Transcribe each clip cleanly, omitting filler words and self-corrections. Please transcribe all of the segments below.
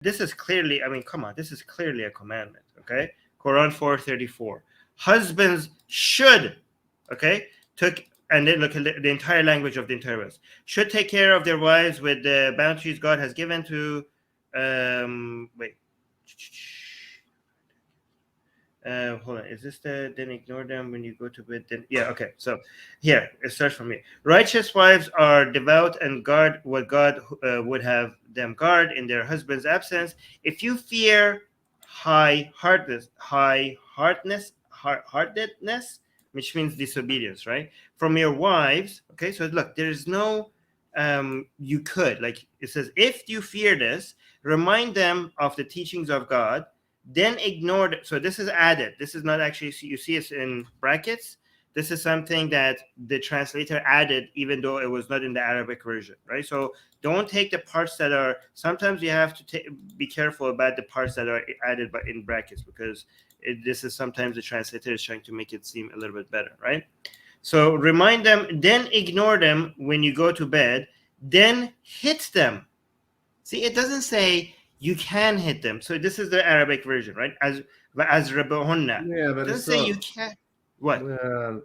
this is clearly, I mean, come on, this is clearly a commandment, okay? Quran 4:34. Husbands should, okay, and then look at the entire language of the entire verse, should take care of their wives with the bounties God has given to, hold on, is this then ignore them when you go to bed? Then yeah, okay. So here it starts from me. Righteous wives are devout and guard what God would have them guard in their husband's absence. If you fear hard-heartedness, which means disobedience, right, from your wives. Okay, so look, there is no you could, like it says, if you fear this, remind them of the teachings of God. Then ignore it. So this is added. This is not actually, you see it's in brackets. This is something that the translator added, even though it was not in the Arabic version, right? So don't take the parts that are, sometimes you have to be careful about the parts that are added in brackets, because this is sometimes the translator is trying to make it seem a little bit better, right? So remind them, then ignore them when you go to bed, then hit them. See, it doesn't say you can hit them. So this is the Arabic version, right? As rabahunna. Yeah, but it doesn't say you can. What?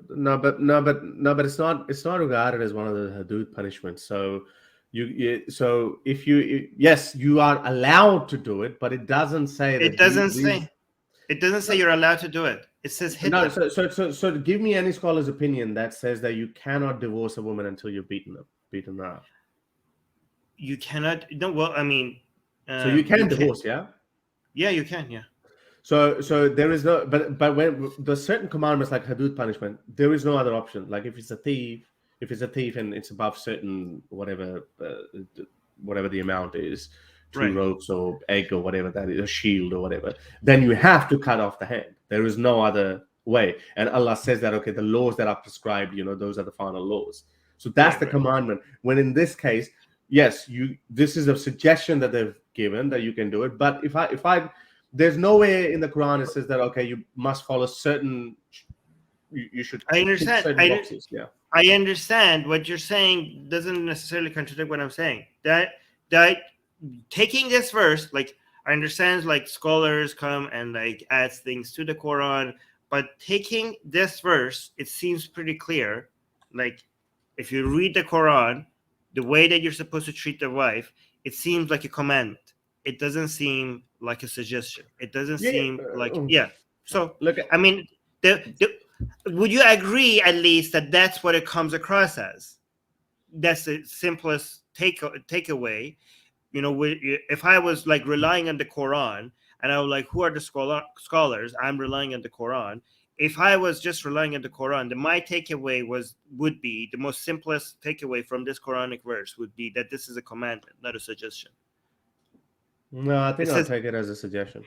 No, but it's not regarded as one of the hudud punishments. So so if you, yes, you are allowed to do it, but it doesn't say that. It doesn't say you're allowed to do it. It says hit them. So give me any scholar's opinion that says that you cannot divorce a woman until you're beaten her. You cannot. No, well, I mean. So you can divorce, yeah? Yeah, you can, yeah. So there is no, but when there's certain commandments like hudud punishment, there is no other option. Like if it's a thief and it's above certain whatever the amount is, two ropes or egg or whatever that is, a shield or whatever, then you have to cut off the hand. There is no other way. And Allah says that, okay, the laws that are prescribed, those are the final laws. So that's the commandment. When in this case, yes, this is a suggestion that they've given that you can do it. But if I there's nowhere in the Quran it says that, okay, you must follow certain, you should. I understand. Certain boxes. Yeah. I understand what you're saying doesn't necessarily contradict what I'm saying. That taking this verse, like, I understand, like, scholars come and like add things to the Quran, but taking this verse, it seems pretty clear. Like, if you read the Quran, the way that you're supposed to treat the wife, it seems like a commandment. It doesn't seem like a suggestion. It doesn't seem like, yeah. So, look, I mean, would you agree at least that that's what it comes across as? That's the simplest takeaway. If I was like relying on the Quran and I was like, who are the scholars? I'm relying on the Quran. If I was just relying on the Quran, then my takeaway would be the most simplest takeaway from this Quranic verse would be that this is a commandment, not a suggestion. No, I think I'll take it as a suggestion.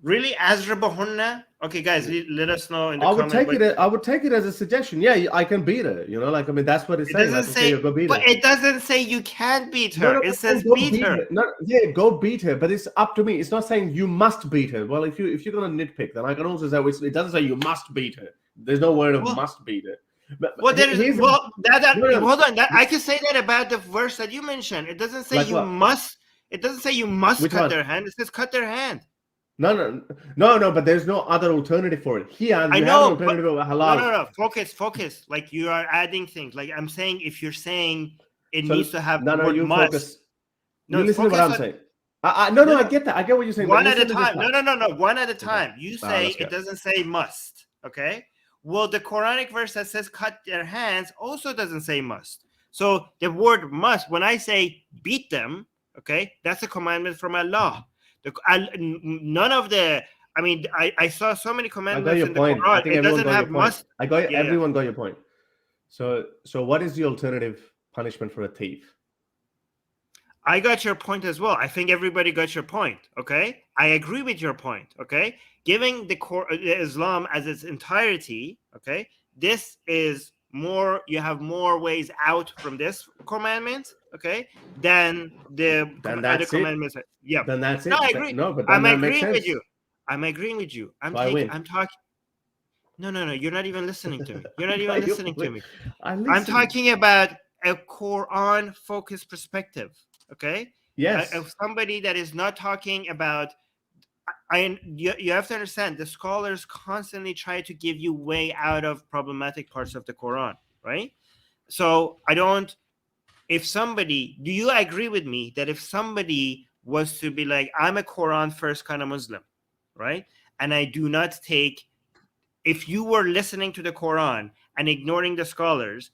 Really, as rabahunna? Okay, guys, let us know in the comments. I would take it as a suggestion. Yeah, I can beat her. Like, I mean, that's what it says. It doesn't say you can't beat her. It says beat her. Go beat her. But it's up to me. It's not saying you must beat her. Well, if you're gonna nitpick, then I can also say it doesn't say you must beat her. There's no word of must beat her. Hold on. I can say that about the verse that you mentioned. It doesn't say you must. It doesn't say you must cut their hand. It says cut their hand. No, but there's no other alternative for it. Here, I know, have an alternative of halal. No. Focus. Like, you are adding things. Like, I'm saying, if you're saying it needs to have you must. Focus. No, you listen to what I'm saying. I get that. I get what you're saying. One at a time. No. One at a time. Okay. You say it doesn't say must. Okay. Well, the Quranic verse that says cut their hands also doesn't say must. So the word must, when I say beat them, okay, that's a commandment from Allah. None of the, I mean, I saw so many commandments in the Quran. It doesn't have must. Everyone got your point. So what is the alternative punishment for a thief? I got your point as well. I think everybody got your point. Okay, I agree with your point. Okay, giving the Islam as its entirety. Okay, this is more. You have more ways out from this commandment. Okay, than the other commandments. Yeah, then that's it. No, I agree. But I'm agreeing with you. I'm talking. No. You're not even listening to me. You're not even listening to me. I'm talking about a Quran-focused perspective. Okay, Yes. Of somebody that is not talking about. You have to understand, the scholars constantly try to give you way out of problematic parts of the Quran, right? So do you agree with me that if somebody was to be like, I'm a Quran first kind of Muslim, right? And I do not take, if you were listening to the Quran and ignoring the scholars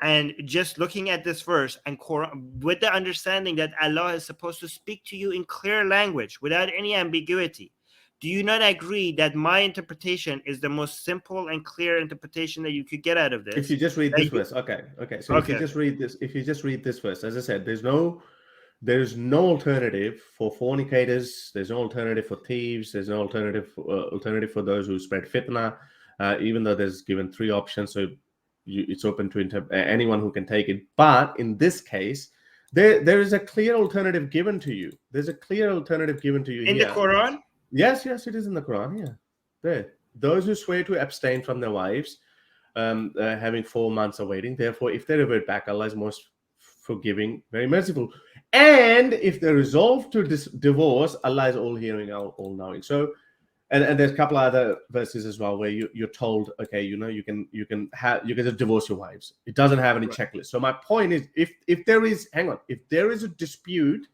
and just looking at this verse and Quran, with the understanding that Allah is supposed to speak to you in clear language without any ambiguity, do you not agree that my interpretation is the most simple and clear interpretation that you could get out of this? If you just read this verse, okay. So if you just read this verse, as I said, there's no alternative for fornicators. There's no alternative for thieves. There's no alternative for those who spread fitna. Even though there's given 3 options, so it's open to anyone who can take it. But in this case, there is a clear alternative given to you. There's a clear alternative given to you in here. the Quran. Yes, it is in the Quran. Yeah, there. Those who swear to abstain from their wives, having 4 months of waiting. Therefore, if they revert back, Allah is most forgiving, very merciful. And if they resolve to divorce, Allah is all hearing, all knowing. So, and there's a couple other verses as well where you're told, okay, you can just divorce your wives. It doesn't have any checklist. So my point is, if there is a dispute,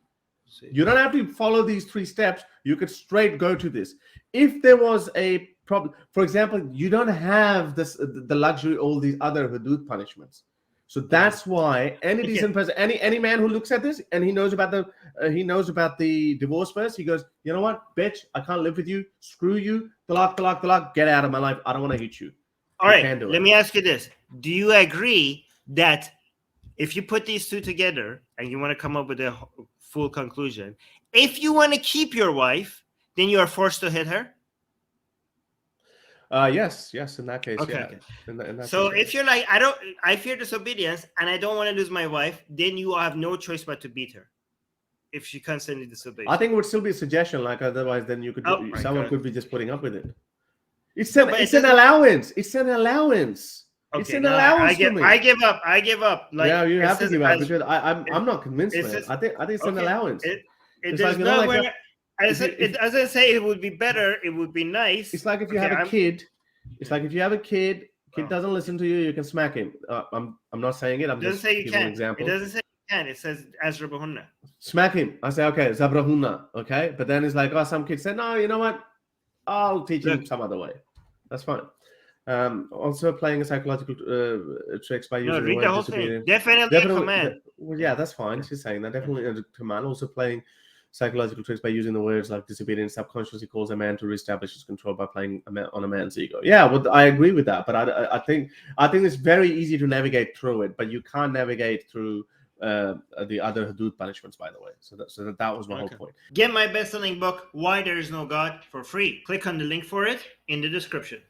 you don't have to follow these 3 steps. You could straight go to this. If there was a problem, for example, you don't have the luxury of all these other hudud punishments. So that's why any decent person, any man who looks at this and he knows about the divorce verse, he goes, you know what, bitch, I can't live with you. Screw you. Talaq, get out of my life. I don't want to hit you. All right, let me ask you this. Do you agree that if you put these 2 together and you want to come up with a full conclusion, if you want to keep your wife, then you are forced to hit her? Yes, in that case, okay. In that so case, if you're like, I fear disobedience and I don't want to lose my wife, then you have no choice but to beat her if she constantly disobeys. I think it would still be a suggestion. Like otherwise, then you could someone could be just putting up with it. It's an allowance. It's an allowance. Okay, it's an allowance to me. I give up. Like, yeah, you have to give up because I'm not convinced, man. I think it's an allowance. There's nowhere. It doesn't say it would be better. It would be nice. It's like if you have a kid. It's like if you have a kid. Kid doesn't listen to you. You can smack him. I'm not saying it. I'm just giving an example. It doesn't say you can. It says azrabahunna. Smack him. I say okay, zabrahunna. Okay, but then it's like some kids say no. You know what? I'll teach him some other way. That's fine. Also playing a psychological tricks by using read the whole thing. Definitely a command. Well, yeah, that's fine. She's saying that definitely a command. Also playing psychological tricks by using the words like disobedient subconsciously calls a man to reestablish his control by playing on a man's ego. Yeah, well, I agree with that, but I think it's very easy to navigate through it, but you can't navigate through the other hudud punishments, by the way. So that was my whole point. Get my best-selling book, Why There Is No God, for free. Click on the link for it in the description.